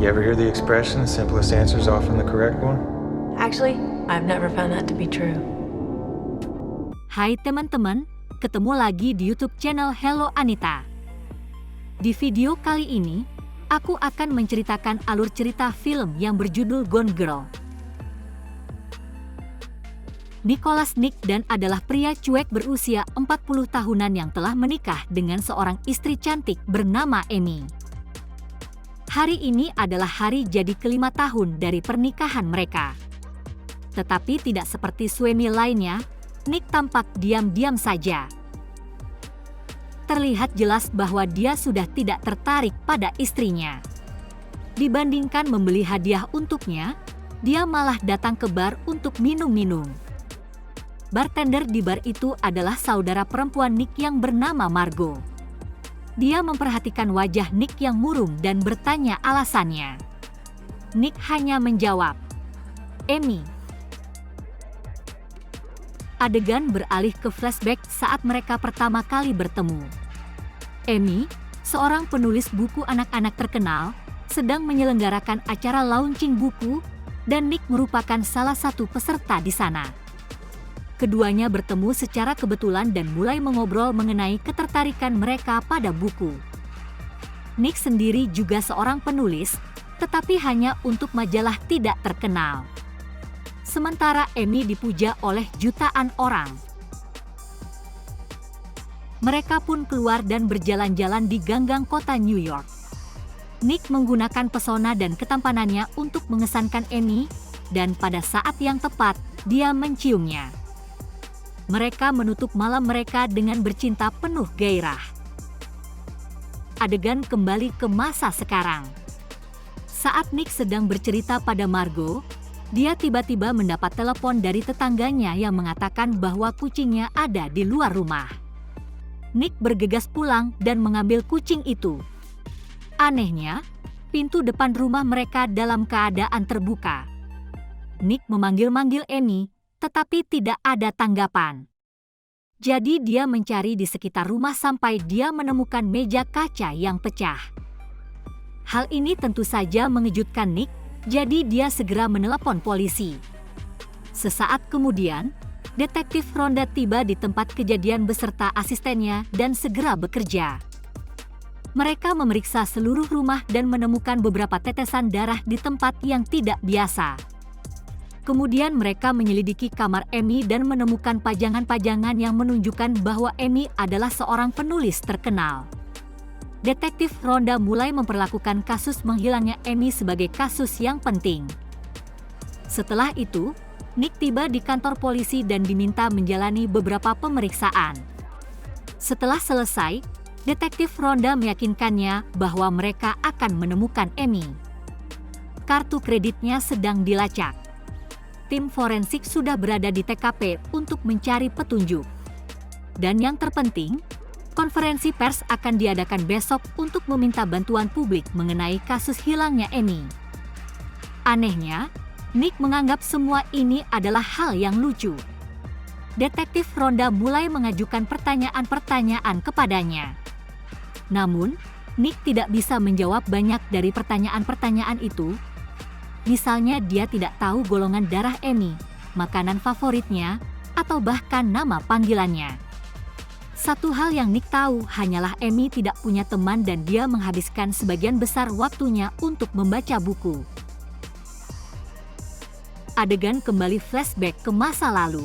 You ever hear the expression, the simplest answer is often the correct one? Actually, I've never found that to be true. Hai teman-teman, ketemu lagi di YouTube channel Hello Anita. Di video kali ini, aku akan menceritakan alur cerita film yang berjudul Gone Girl. Nicholas Nick dan adalah pria cuek berusia 40 tahunan yang telah menikah dengan seorang istri cantik bernama Amy. Hari ini adalah hari jadi ke-5 tahun dari pernikahan mereka. Tetapi tidak seperti suami lainnya, Nick tampak diam-diam saja. Terlihat jelas bahwa dia sudah tidak tertarik pada istrinya. Dibandingkan membeli hadiah untuknya, dia malah datang ke bar untuk minum-minum. Bartender di bar itu adalah saudara perempuan Nick yang bernama Margot. Dia memperhatikan wajah Nick yang murung dan bertanya alasannya. Nick hanya menjawab, "Amy." Adegan beralih ke flashback saat mereka pertama kali bertemu. Amy, seorang penulis buku anak-anak terkenal, sedang menyelenggarakan acara launching buku dan Nick merupakan salah satu peserta di sana. Keduanya bertemu secara kebetulan dan mulai mengobrol mengenai ketertarikan mereka pada buku. Nick sendiri juga seorang penulis, tetapi hanya untuk majalah tidak terkenal. Sementara Amy dipuja oleh jutaan orang. Mereka pun keluar dan berjalan-jalan di ganggang kota New York. Nick menggunakan pesona dan ketampanannya untuk mengesankan Amy, dan pada saat yang tepat, dia menciumnya. Mereka menutup malam mereka dengan bercinta penuh gairah. Adegan kembali ke masa sekarang. Saat Nick sedang bercerita pada Margot, dia tiba-tiba mendapat telepon dari tetangganya yang mengatakan bahwa kucingnya ada di luar rumah. Nick bergegas pulang dan mengambil kucing itu. Anehnya, pintu depan rumah mereka dalam keadaan terbuka. Nick memanggil-manggil Amy, tetapi tidak ada tanggapan. Jadi dia mencari di sekitar rumah sampai dia menemukan meja kaca yang pecah. Hal ini tentu saja mengejutkan Nick, jadi dia segera menelepon polisi. Sesaat kemudian, detektif Ronda tiba di tempat kejadian beserta asistennya dan segera bekerja. Mereka memeriksa seluruh rumah dan menemukan beberapa tetesan darah di tempat yang tidak biasa. Kemudian mereka menyelidiki kamar Amy dan menemukan pajangan-pajangan yang menunjukkan bahwa Amy adalah seorang penulis terkenal. Detektif Ronda mulai memperlakukan kasus menghilangnya Amy sebagai kasus yang penting. Setelah itu, Nick tiba di kantor polisi dan diminta menjalani beberapa pemeriksaan. Setelah selesai, detektif Ronda meyakinkannya bahwa mereka akan menemukan Amy. Kartu kreditnya sedang dilacak. Tim forensik sudah berada di TKP untuk mencari petunjuk. Dan yang terpenting, konferensi pers akan diadakan besok untuk meminta bantuan publik mengenai kasus hilangnya Amy. Anehnya, Nick menganggap semua ini adalah hal yang lucu. Detektif Ronda mulai mengajukan pertanyaan-pertanyaan kepadanya. Namun, Nick tidak bisa menjawab banyak dari pertanyaan-pertanyaan itu. Misalnya dia tidak tahu golongan darah Amy, makanan favoritnya, atau bahkan nama panggilannya. Satu hal yang Nick tahu hanyalah Amy tidak punya teman dan dia menghabiskan sebagian besar waktunya untuk membaca buku. Adegan kembali flashback ke masa lalu.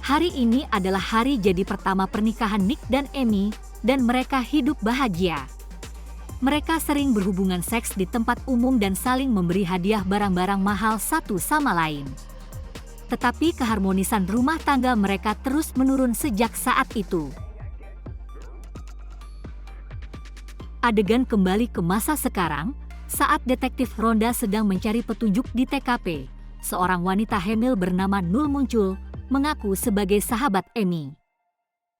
Hari ini adalah hari jadi pertama pernikahan Nick dan Amy, dan mereka hidup bahagia. Mereka sering berhubungan seks di tempat umum dan saling memberi hadiah barang-barang mahal satu sama lain. Tetapi keharmonisan rumah tangga mereka terus menurun sejak saat itu. Adegan kembali ke masa sekarang, saat detektif Ronda sedang mencari petunjuk di TKP. Seorang wanita hamil bernama Nul muncul, mengaku sebagai sahabat Amy.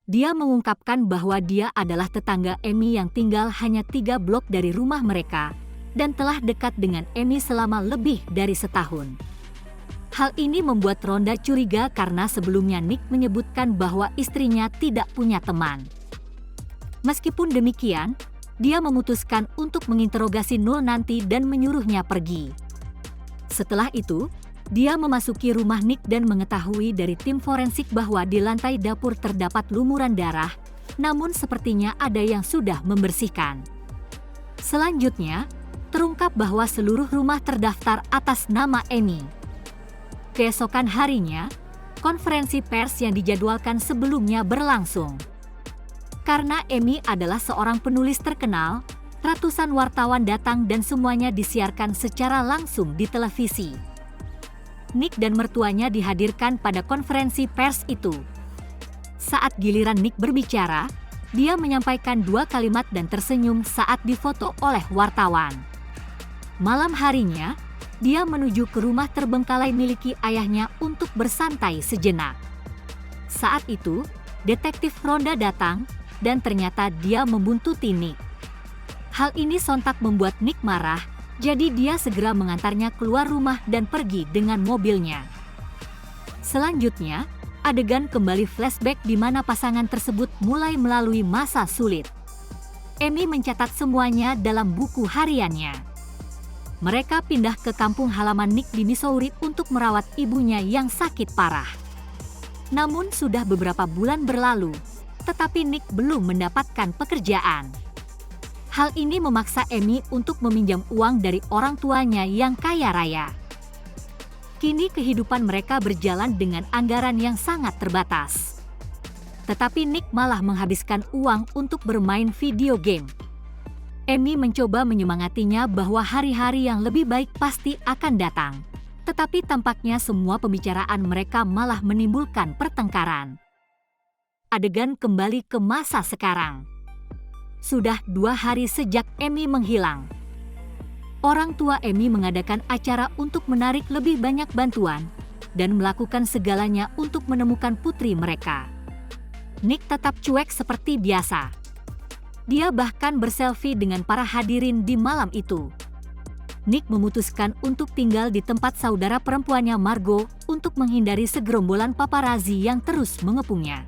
Dia mengungkapkan bahwa dia adalah tetangga Amy yang tinggal hanya 3 blok dari rumah mereka dan telah dekat dengan Amy selama lebih dari setahun. Hal ini membuat Ronda curiga karena sebelumnya Nick menyebutkan bahwa istrinya tidak punya teman. Meskipun demikian, dia memutuskan untuk menginterogasi Nul nanti dan menyuruhnya pergi. Setelah itu, dia memasuki rumah Nick dan mengetahui dari tim forensik bahwa di lantai dapur terdapat lumuran darah, namun sepertinya ada yang sudah membersihkan. Selanjutnya, terungkap bahwa seluruh rumah terdaftar atas nama Amy. Keesokan harinya, konferensi pers yang dijadwalkan sebelumnya berlangsung. Karena Amy adalah seorang penulis terkenal, ratusan wartawan datang dan semuanya disiarkan secara langsung di televisi. Nick dan mertuanya dihadirkan pada konferensi pers itu. Saat giliran Nick berbicara, dia menyampaikan 2 kalimat dan tersenyum saat difoto oleh wartawan. Malam harinya, dia menuju ke rumah terbengkalai miliki ayahnya untuk bersantai sejenak. Saat itu, detektif Ronda datang dan ternyata dia membuntuti Nick. Hal ini sontak membuat Nick marah, jadi dia segera mengantarnya keluar rumah dan pergi dengan mobilnya. Selanjutnya, adegan kembali flashback di mana pasangan tersebut mulai melalui masa sulit. Amy mencatat semuanya dalam buku hariannya. Mereka pindah ke kampung halaman Nick di Missouri untuk merawat ibunya yang sakit parah. Namun sudah beberapa bulan berlalu, tetapi Nick belum mendapatkan pekerjaan. Hal ini memaksa Amy untuk meminjam uang dari orang tuanya yang kaya raya. Kini kehidupan mereka berjalan dengan anggaran yang sangat terbatas. Tetapi Nick malah menghabiskan uang untuk bermain video game. Amy mencoba menyemangatinya bahwa hari-hari yang lebih baik pasti akan datang. Tetapi tampaknya semua pembicaraan mereka malah menimbulkan pertengkaran. Adegan kembali ke masa sekarang. Sudah 2 hari sejak Amy menghilang. Orang tua Amy mengadakan acara untuk menarik lebih banyak bantuan dan melakukan segalanya untuk menemukan putri mereka. Nick tetap cuek seperti biasa. Dia bahkan berselfie dengan para hadirin di malam itu. Nick memutuskan untuk tinggal di tempat saudara perempuannya Margot untuk menghindari segerombolan paparazzi yang terus mengepungnya.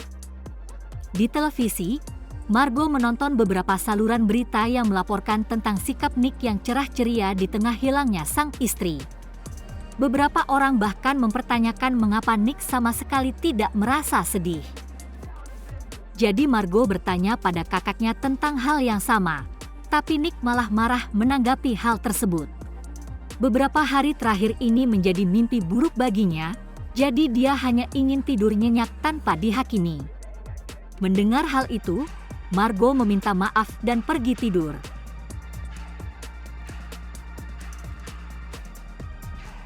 Di televisi, Margot menonton beberapa saluran berita yang melaporkan tentang sikap Nick yang cerah ceria di tengah hilangnya sang istri. Beberapa orang bahkan mempertanyakan mengapa Nick sama sekali tidak merasa sedih. Jadi Margot bertanya pada kakaknya tentang hal yang sama, tapi Nick malah marah menanggapi hal tersebut. Beberapa hari terakhir ini menjadi mimpi buruk baginya, jadi dia hanya ingin tidur nyenyak tanpa dihakimi. Mendengar hal itu, Margot meminta maaf dan pergi tidur.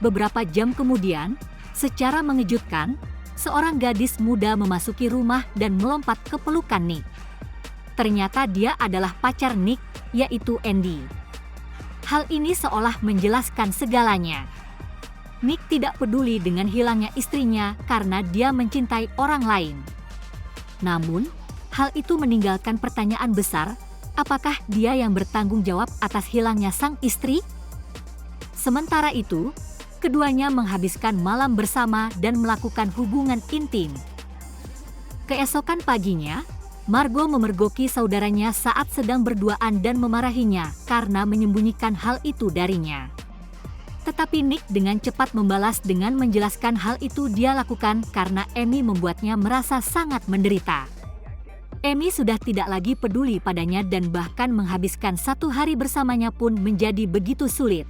Beberapa jam kemudian, secara mengejutkan, seorang gadis muda memasuki rumah dan melompat ke pelukan Nick. Ternyata dia adalah pacar Nick, yaitu Andy. Hal ini seolah menjelaskan segalanya. Nick tidak peduli dengan hilangnya istrinya karena dia mencintai orang lain. Namun, hal itu meninggalkan pertanyaan besar, apakah dia yang bertanggung jawab atas hilangnya sang istri? Sementara itu, keduanya menghabiskan malam bersama dan melakukan hubungan intim. Keesokan paginya, Margot memergoki saudaranya saat sedang berduaan dan memarahinya karena menyembunyikan hal itu darinya. Tetapi Nick dengan cepat membalas dengan menjelaskan hal itu dia lakukan karena Amy membuatnya merasa sangat menderita. Amy sudah tidak lagi peduli padanya dan bahkan menghabiskan 1 hari bersamanya pun menjadi begitu sulit.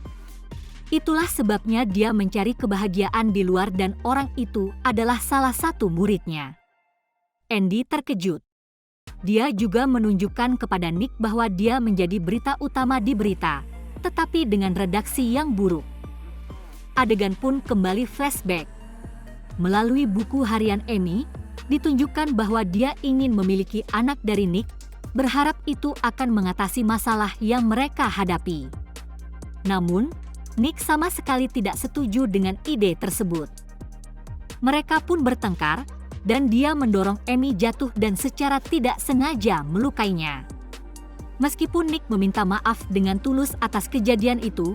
Itulah sebabnya dia mencari kebahagiaan di luar dan orang itu adalah salah satu muridnya. Andy terkejut. Dia juga menunjukkan kepada Nick bahwa dia menjadi berita utama di berita, tetapi dengan redaksi yang buruk. Adegan pun kembali flashback. Melalui buku harian Amy, ditunjukkan bahwa dia ingin memiliki anak dari Nick, berharap itu akan mengatasi masalah yang mereka hadapi. Namun, Nick sama sekali tidak setuju dengan ide tersebut. Mereka pun bertengkar, dan dia mendorong Amy jatuh dan secara tidak sengaja melukainya. Meskipun Nick meminta maaf dengan tulus atas kejadian itu,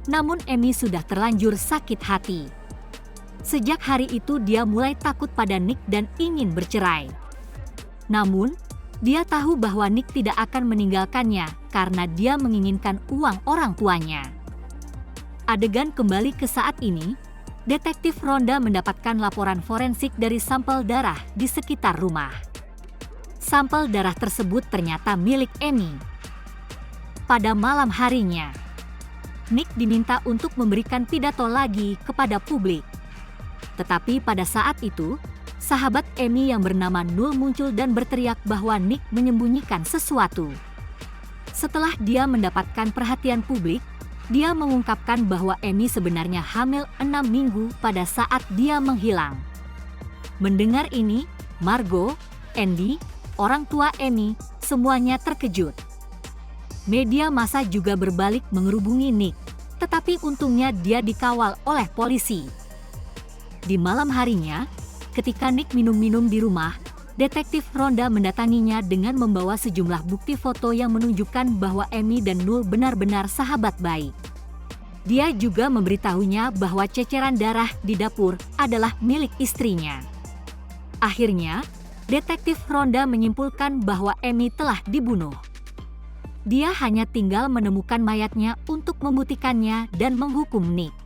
namun Amy sudah terlanjur sakit hati. Sejak hari itu dia mulai takut pada Nick dan ingin bercerai. Namun, Dia tahu bahwa Nick tidak akan meninggalkannya karena dia menginginkan uang orang tuanya. Adegan kembali ke saat ini, detektif Ronda mendapatkan laporan forensik dari sampel darah di sekitar rumah. Sampel darah tersebut ternyata milik Amy. Pada malam harinya, Nick diminta untuk memberikan pidato lagi kepada publik. Tetapi pada saat itu, sahabat Amy yang bernama Null muncul dan berteriak bahwa Nick menyembunyikan sesuatu. Setelah dia mendapatkan perhatian publik, dia mengungkapkan bahwa Amy sebenarnya hamil 6 minggu pada saat dia menghilang. Mendengar ini, Margo, Andy, orang tua Amy, semuanya terkejut. Media massa juga berbalik mengerubungi Nick, tetapi untungnya dia dikawal oleh polisi. Di malam harinya, ketika Nick minum-minum di rumah, detektif Ronda mendatanginya dengan membawa sejumlah bukti foto yang menunjukkan bahwa Amy dan Null benar-benar sahabat baik. Dia juga memberitahunya bahwa ceceran darah di dapur adalah milik istrinya. Akhirnya, detektif Ronda menyimpulkan bahwa Amy telah dibunuh. Dia hanya tinggal menemukan mayatnya untuk membuktikannya dan menghukum Nick.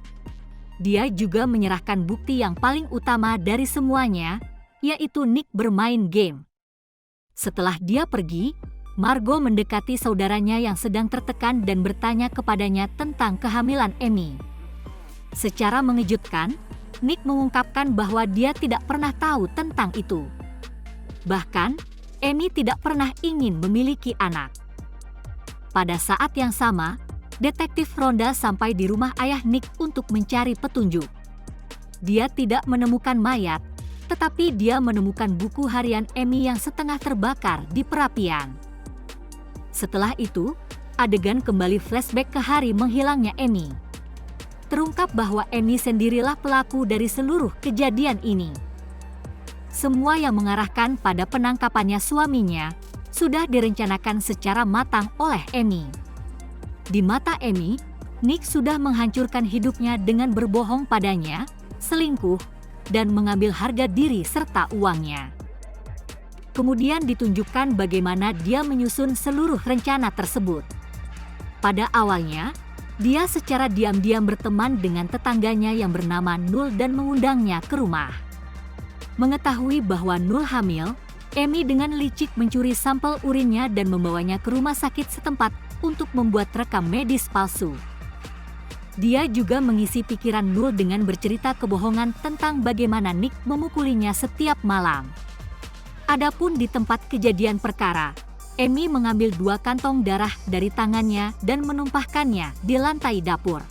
Dia juga menyerahkan bukti yang paling utama dari semuanya, yaitu Nick bermain game. Setelah dia pergi, Margo mendekati saudaranya yang sedang tertekan dan bertanya kepadanya tentang kehamilan Amy. Secara mengejutkan, Nick mengungkapkan bahwa dia tidak pernah tahu tentang itu. Bahkan, Amy tidak pernah ingin memiliki anak. Pada saat yang sama, detektif Ronda sampai di rumah ayah Nick untuk mencari petunjuk. Dia tidak menemukan mayat, tetapi dia menemukan buku harian Amy yang setengah terbakar di perapian. Setelah itu, adegan kembali flashback ke hari menghilangnya Amy. Terungkap bahwa Amy sendirilah pelaku dari seluruh kejadian ini. Semua yang mengarahkan pada penangkapannya suaminya sudah direncanakan secara matang oleh Amy. Di mata Amy, Nick sudah menghancurkan hidupnya dengan berbohong padanya, selingkuh, dan mengambil harga diri serta uangnya. Kemudian ditunjukkan bagaimana dia menyusun seluruh rencana tersebut. Pada awalnya, dia secara diam-diam berteman dengan tetangganya yang bernama Null dan mengundangnya ke rumah. Mengetahui bahwa Null hamil, Amy dengan licik mencuri sampel urinnya dan membawanya ke rumah sakit setempat untuk membuat rekam medis palsu. Dia juga mengisi pikiran Null dengan bercerita kebohongan tentang bagaimana Nick memukulinya setiap malam. Adapun di tempat kejadian perkara, Amy mengambil 2 kantong darah dari tangannya dan menumpahkannya di lantai dapur.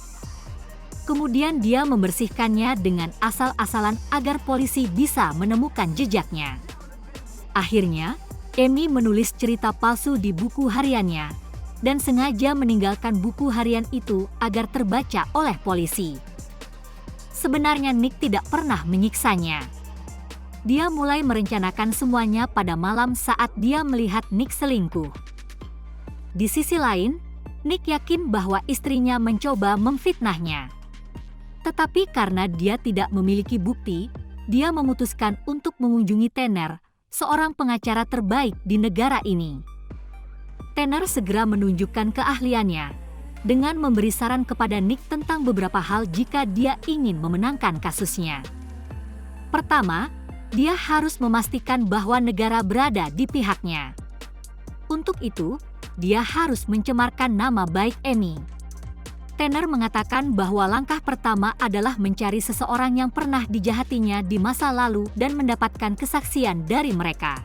Kemudian dia membersihkannya dengan asal-asalan agar polisi bisa menemukan jejaknya. Akhirnya, Amy menulis cerita palsu di buku hariannya dan sengaja meninggalkan buku harian itu agar terbaca oleh polisi. Sebenarnya Nick tidak pernah menyiksanya. Dia mulai merencanakan semuanya pada malam saat dia melihat Nick selingkuh. Di sisi lain, Nick yakin bahwa istrinya mencoba memfitnahnya. Tetapi karena dia tidak memiliki bukti, dia memutuskan untuk mengunjungi Tanner, seorang pengacara terbaik di negara ini. Tanner segera menunjukkan keahliannya dengan memberi saran kepada Nick tentang beberapa hal jika dia ingin memenangkan kasusnya. Pertama, dia harus memastikan bahwa negara berada di pihaknya. Untuk itu, dia harus mencemarkan nama baik Amy. Tanner mengatakan bahwa langkah pertama adalah mencari seseorang yang pernah dijahatinya di masa lalu dan mendapatkan kesaksian dari mereka.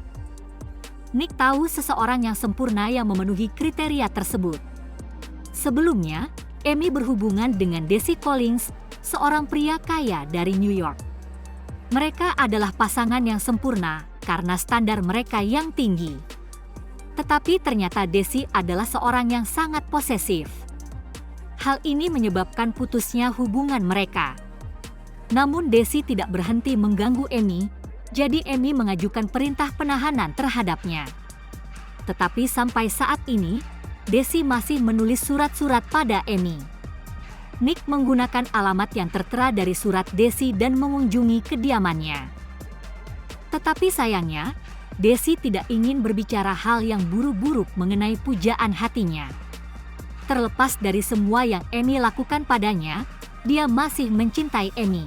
Nick tahu seseorang yang sempurna yang memenuhi kriteria tersebut. Sebelumnya, Amy berhubungan dengan Desi Collins, seorang pria kaya dari New York. Mereka adalah pasangan yang sempurna karena standar mereka yang tinggi. Tetapi ternyata Desi adalah seorang yang sangat posesif. Hal ini menyebabkan putusnya hubungan mereka. Namun Desi tidak berhenti mengganggu Amy, jadi Amy mengajukan perintah penahanan terhadapnya. Tetapi sampai saat ini, Desi masih menulis surat-surat pada Amy. Nick menggunakan alamat yang tertera dari surat Desi dan mengunjungi kediamannya. Tetapi sayangnya, Desi tidak ingin berbicara hal yang buruk-buruk mengenai pujaan hatinya. Terlepas dari semua yang Amy lakukan padanya, dia masih mencintai Amy.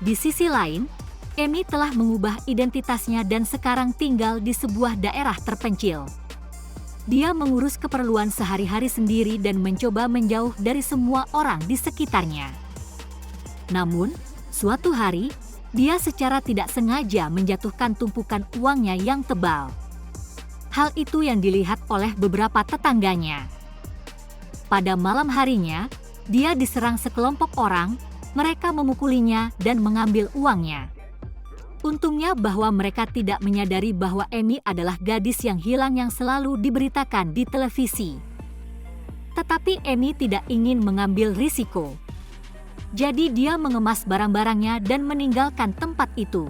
Di sisi lain, Amy telah mengubah identitasnya dan sekarang tinggal di sebuah daerah terpencil. Dia mengurus keperluan sehari-hari sendiri dan mencoba menjauh dari semua orang di sekitarnya. Namun, suatu hari, dia secara tidak sengaja menjatuhkan tumpukan uangnya yang tebal. Hal itu yang dilihat oleh beberapa tetangganya. Pada malam harinya, dia diserang sekelompok orang, mereka memukulinya dan mengambil uangnya. Untungnya bahwa mereka tidak menyadari bahwa Amy adalah gadis yang hilang yang selalu diberitakan di televisi. Tetapi Amy tidak ingin mengambil risiko. Jadi dia mengemas barang-barangnya dan meninggalkan tempat itu.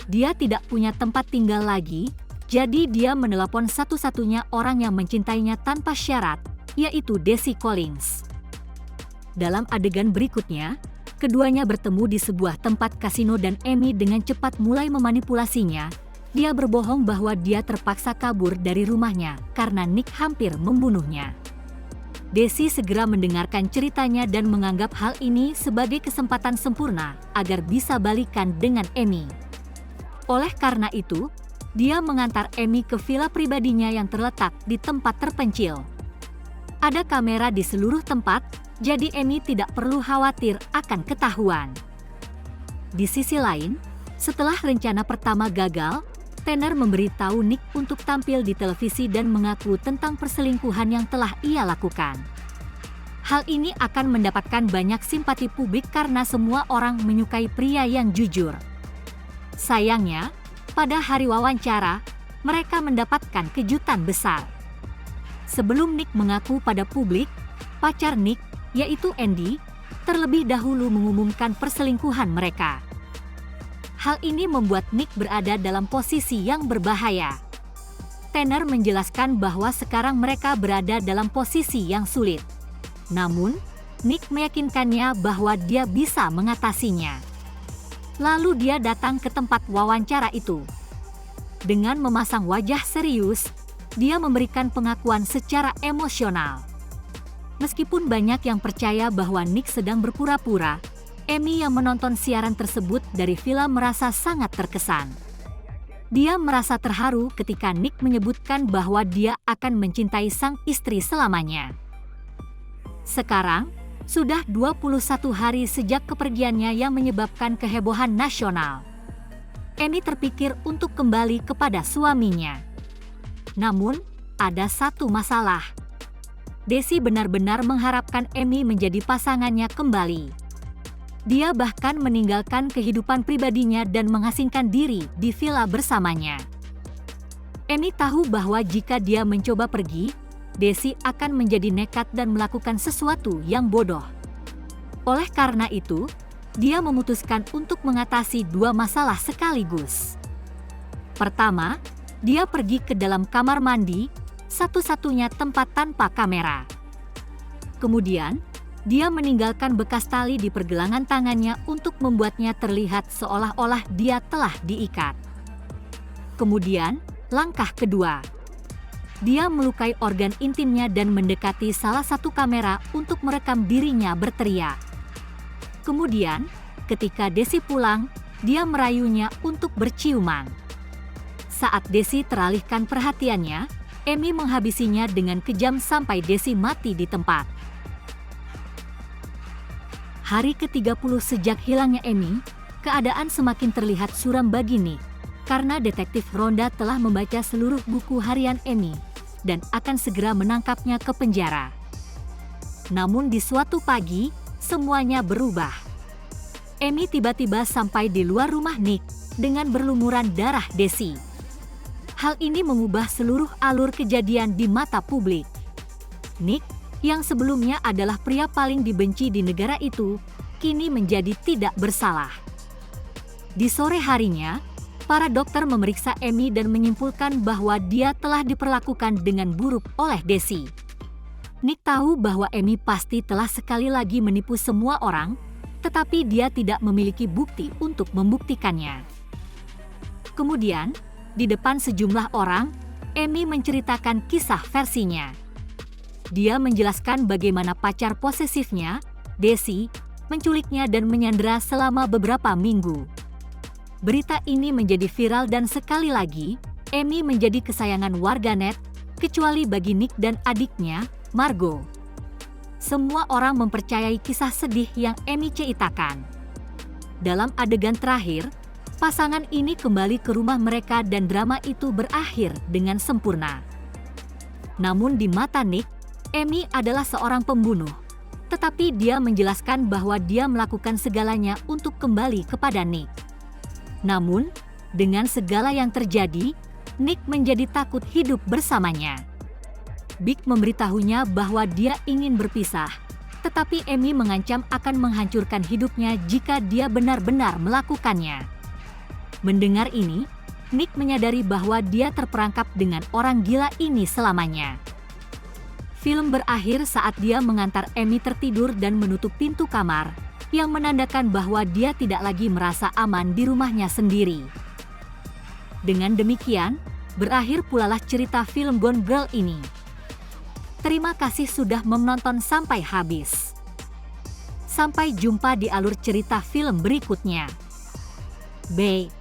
Dia tidak punya tempat tinggal lagi, jadi dia menelepon satu-satunya orang yang mencintainya tanpa syarat, yaitu Desi Collins. Dalam adegan berikutnya, keduanya bertemu di sebuah tempat kasino dan Amy dengan cepat mulai memanipulasinya. Dia berbohong bahwa dia terpaksa kabur dari rumahnya karena Nick hampir membunuhnya. Desi segera mendengarkan ceritanya dan menganggap hal ini sebagai kesempatan sempurna agar bisa balikan dengan Amy. Oleh karena itu, dia mengantar Amy ke villa pribadinya yang terletak di tempat terpencil. Ada kamera di seluruh tempat, jadi Amy tidak perlu khawatir akan ketahuan. Di sisi lain, setelah rencana pertama gagal, Tanner memberitahu Nick untuk tampil di televisi dan mengaku tentang perselingkuhan yang telah ia lakukan. Hal ini akan mendapatkan banyak simpati publik karena semua orang menyukai pria yang jujur. Sayangnya, pada hari wawancara, mereka mendapatkan kejutan besar. Sebelum Nick mengaku pada publik, pacar Nick, yaitu Andy, terlebih dahulu mengumumkan perselingkuhan mereka. Hal ini membuat Nick berada dalam posisi yang berbahaya. Tanner menjelaskan bahwa sekarang mereka berada dalam posisi yang sulit. Namun, Nick meyakinkannya bahwa dia bisa mengatasinya. Lalu dia datang ke tempat wawancara itu. Dengan memasang wajah serius, dia memberikan pengakuan secara emosional. Meskipun banyak yang percaya bahwa Nick sedang berpura-pura, Amy yang menonton siaran tersebut dari villa merasa sangat terkesan. Dia merasa terharu ketika Nick menyebutkan bahwa dia akan mencintai sang istri selamanya. Sekarang, sudah 21 hari sejak kepergiannya yang menyebabkan kehebohan nasional. Amy terpikir untuk kembali kepada suaminya. Namun, ada satu masalah. Desi benar-benar mengharapkan Amy menjadi pasangannya kembali. Dia bahkan meninggalkan kehidupan pribadinya dan mengasingkan diri di villa bersamanya. Amy tahu bahwa jika dia mencoba pergi, Desi akan menjadi nekat dan melakukan sesuatu yang bodoh. Oleh karena itu, dia memutuskan untuk mengatasi dua masalah sekaligus. Pertama, dia pergi ke dalam kamar mandi, satu-satunya tempat tanpa kamera. Kemudian, dia meninggalkan bekas tali di pergelangan tangannya untuk membuatnya terlihat seolah-olah dia telah diikat. Kemudian, langkah kedua. Dia melukai organ intimnya dan mendekati salah satu kamera untuk merekam dirinya berteriak. Kemudian, ketika Desi pulang, dia merayunya untuk berciuman. Saat Desi teralihkan perhatiannya, Amy menghabisinya dengan kejam sampai Desi mati di tempat. Hari ke-30 sejak hilangnya Amy, keadaan semakin terlihat suram bagi Nick, karena detektif Ronda telah membaca seluruh buku harian Amy dan akan segera menangkapnya ke penjara. Namun di suatu pagi, semuanya berubah. Amy tiba-tiba sampai di luar rumah Nick dengan berlumuran darah Desi. Hal ini mengubah seluruh alur kejadian di mata publik. Nick, yang sebelumnya adalah pria paling dibenci di negara itu, kini menjadi tidak bersalah. Di sore harinya, para dokter memeriksa Amy dan menyimpulkan bahwa dia telah diperlakukan dengan buruk oleh Desi. Nick tahu bahwa Amy pasti telah sekali lagi menipu semua orang, tetapi dia tidak memiliki bukti untuk membuktikannya. Kemudian, di depan sejumlah orang, Amy menceritakan kisah versinya. Dia menjelaskan bagaimana pacar posesifnya, Desi, menculiknya dan menyandera selama beberapa minggu. Berita ini menjadi viral dan sekali lagi, Amy menjadi kesayangan warganet, kecuali bagi Nick dan adiknya, Margot. Semua orang mempercayai kisah sedih yang Amy ceritakan. Dalam adegan terakhir, pasangan ini kembali ke rumah mereka dan drama itu berakhir dengan sempurna. Namun di mata Nick, Amy adalah seorang pembunuh, tetapi dia menjelaskan bahwa dia melakukan segalanya untuk kembali kepada Nick. Namun, dengan segala yang terjadi, Nick menjadi takut hidup bersamanya. Big memberitahunya bahwa dia ingin berpisah, tetapi Amy mengancam akan menghancurkan hidupnya jika dia benar-benar melakukannya. Mendengar ini, Nick menyadari bahwa dia terperangkap dengan orang gila ini selamanya. Film berakhir saat dia mengantar Amy tertidur dan menutup pintu kamar, yang menandakan bahwa dia tidak lagi merasa aman di rumahnya sendiri. Dengan demikian, berakhir pulalah cerita film Gone Girl ini. Terima kasih sudah menonton sampai habis. Sampai jumpa di alur cerita film berikutnya. Bye.